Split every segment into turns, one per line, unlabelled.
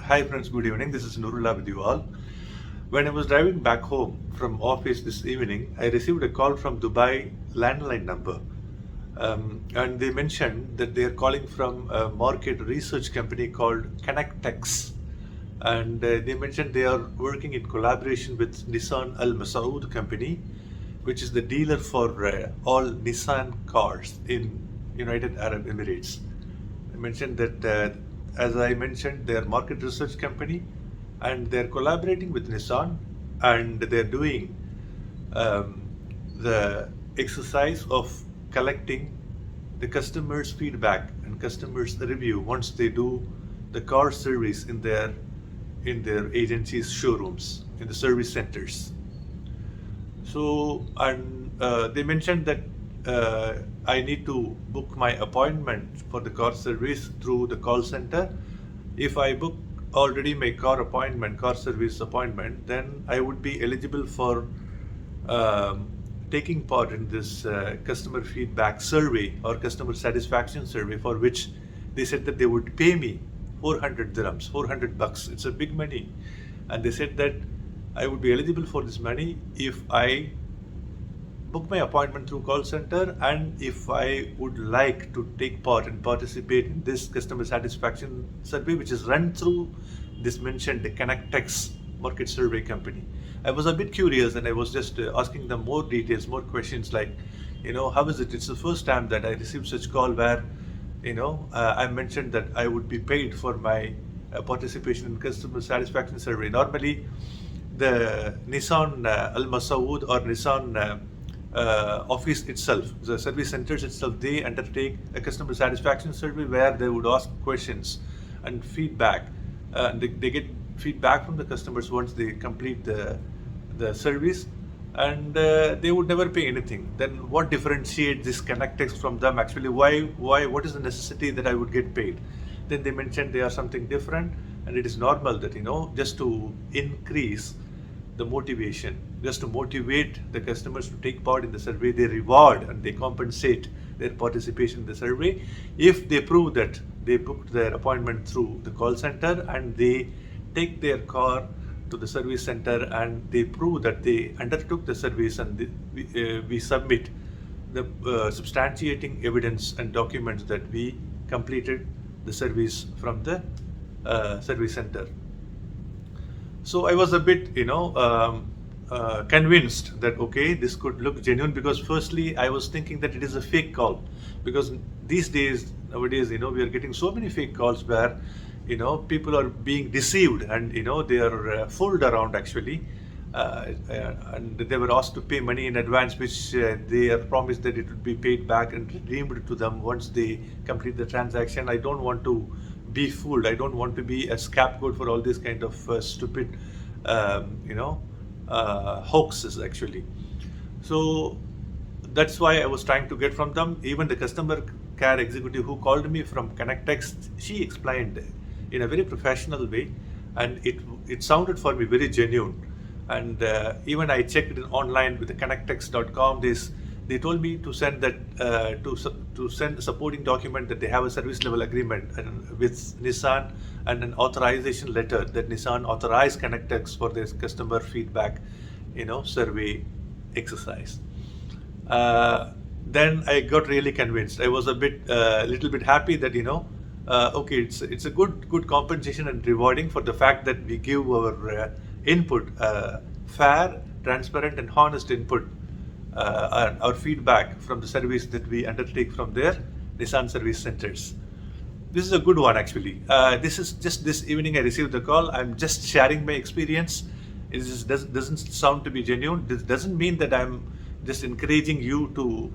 Hi friends, good evening. This is Nurullah with you all. When I was driving back home from office this evening, I received a call from Dubai landline number. And they mentioned that they are calling from a market research company called Connectex. And they mentioned they are working in collaboration with Nissan Al Masaoud company, which is the dealer for all Nissan cars in United Arab Emirates. I mentioned that, as I mentioned, they are market research company, and they're collaborating with Nissan, and they're doing um, the exercise of collecting the customers' feedback and customers' review once they do the car service in their agency's showrooms, in the service centers. So, and they mentioned that I need to book my appointment for the car service through the call center. If I book already my car service appointment, then I would be eligible for um, taking part in this customer feedback survey or customer satisfaction survey, for which they said that they would pay me 400 dirhams, 400 bucks. It's a big money. And they said that I would be eligible for this money if I book my appointment through call center, and if I would like to take part and participate in this customer satisfaction survey, which is run through this mentioned Connectex market survey company. I was a bit curious, and I was just asking them more details, more questions like, how is it? It's the first time that I received such call where, I mentioned that I would be paid for my participation in customer satisfaction survey. Normally, the Nissan Al Masaoud or Nissan office itself, the service centers itself, they undertake a customer satisfaction survey where they would ask questions and feedback. They get feedback from the customers once they complete the service, and they would never pay anything. Then what differentiates this Connectex from them? Actually, what is the necessity that I would get paid? Then they mentioned they are something different, and it is normal that just to increase the motivation, just to motivate the customers to take part in the survey, they reward and they compensate their participation in the survey if they prove that they booked their appointment through the call center and they take their car to the service center and they prove that they undertook the service, and we submit the substantiating evidence and documents that we completed the service from the service center. So I was a bit, convinced that okay, this could look genuine, because firstly I was thinking that it is a fake call, because these days nowadays we are getting so many fake calls where people are being deceived, and they are fooled around actually, and they were asked to pay money in advance, which they are promised that it would be paid back and redeemed to them once they complete the transaction. I don't want to be fooled. I don't want to be a scapegoat for all these kind of stupid, hoaxes actually. So that's why I was trying to get from them. Even the customer care executive who called me from Connectex, she explained in a very professional way, and it sounded for me very genuine. And even I checked it online with the connectex.com. They told me to send that to send a supporting document that they have a service level agreement and with Nissan, and an authorization letter that Nissan authorized Connectex for this customer feedback, survey exercise. Then I got really convinced. I was a little bit happy that okay, it's a good compensation and rewarding for the fact that we give our input, fair, transparent, and honest input, and our feedback from the service that we undertake from their Nissan service centers. This is a good one actually. This is just this evening I received the call. I'm just sharing my experience. It just doesn't sound to be genuine. This doesn't mean that I'm just encouraging you to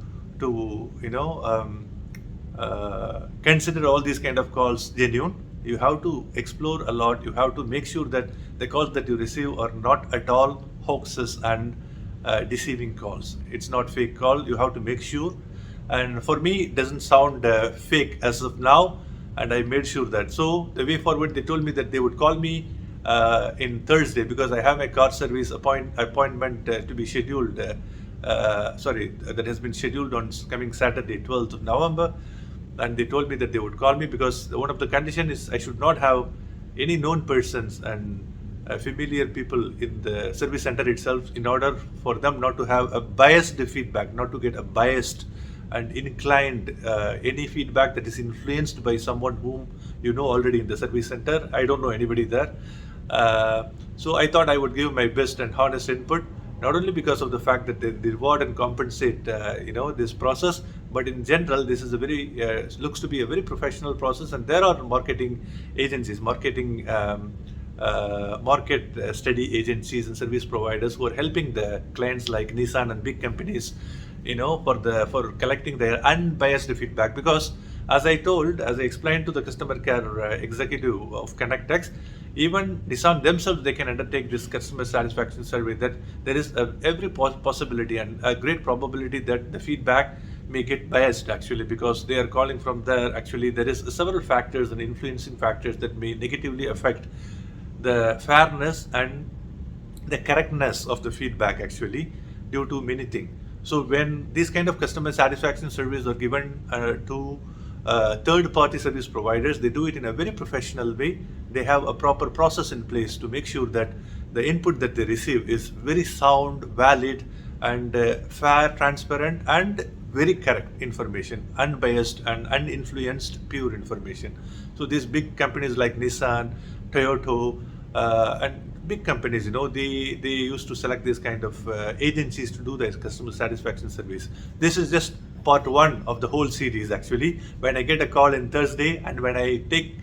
consider all these kind of calls genuine. You have to explore a lot. You have to make sure that the calls that you receive are not at all hoaxes and deceiving calls. It's not fake call. You have to make sure. And for me, it doesn't sound fake as of now. And I made sure that. So the way forward, they told me that they would call me in Thursday, because I have my car service appointment to be scheduled. That has been scheduled on coming Saturday, 12th of November. And they told me that they would call me, because one of the condition is I should not have any known persons and familiar people in the service center itself, in order for them not to have a biased feedback, not to get a biased and inclined any feedback that is influenced by someone whom you know already in the service center. I don't know anybody there. So I thought I would give my best and honest input, not only because of the fact that they reward and compensate this process, but in general this is a very looks to be a very professional process, and there are marketing agencies, market study agencies and service providers who are helping the clients like Nissan and big companies, for collecting their unbiased feedback. Because as I explained to the customer care executive of ConnectX, even Nissan themselves, they can undertake this customer satisfaction survey, that there is every possibility and a great probability that the feedback may get biased, actually, because they are calling from there. Actually, there is several factors and influencing factors that may negatively affect the fairness and the correctness of the feedback, actually, due to many things. So when these kind of customer satisfaction surveys are given to third-party service providers, they do it in a very professional way. They have a proper process in place to make sure that the input that they receive is very sound, valid, and fair, transparent, and very correct information, unbiased and uninfluenced, pure information. So these big companies like Nissan, Toyota, and big companies, they used to select this kind of agencies to do their customer satisfaction service. This is just part one of the whole series, actually. When I get a call on Thursday, and when I take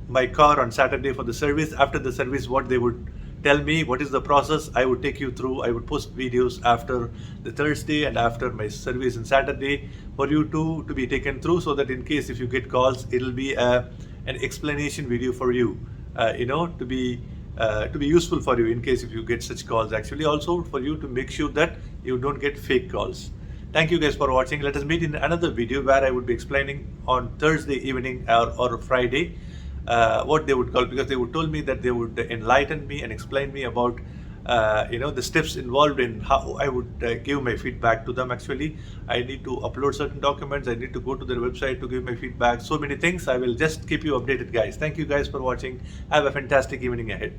my car on Saturday for the service, after the service, what they would tell me, what is the process, I would take you through. I would post videos after the Thursday and after my service on Saturday for you to be taken through, so that in case if you get calls, it'll be an explanation video for you, to be useful for you in case if you get such calls, actually, also for you to make sure that you don't get fake calls. Thank you guys for watching. Let us meet in another video where I would be explaining on Thursday evening or Friday what they would call, because they would told me that they would enlighten me and explain me about the steps involved in how I would give my feedback to them. Actually, I need to upload certain documents, I need to go to their website to give my feedback, so many things. I will just keep you updated, guys. Thank you guys for watching. Have a fantastic evening ahead.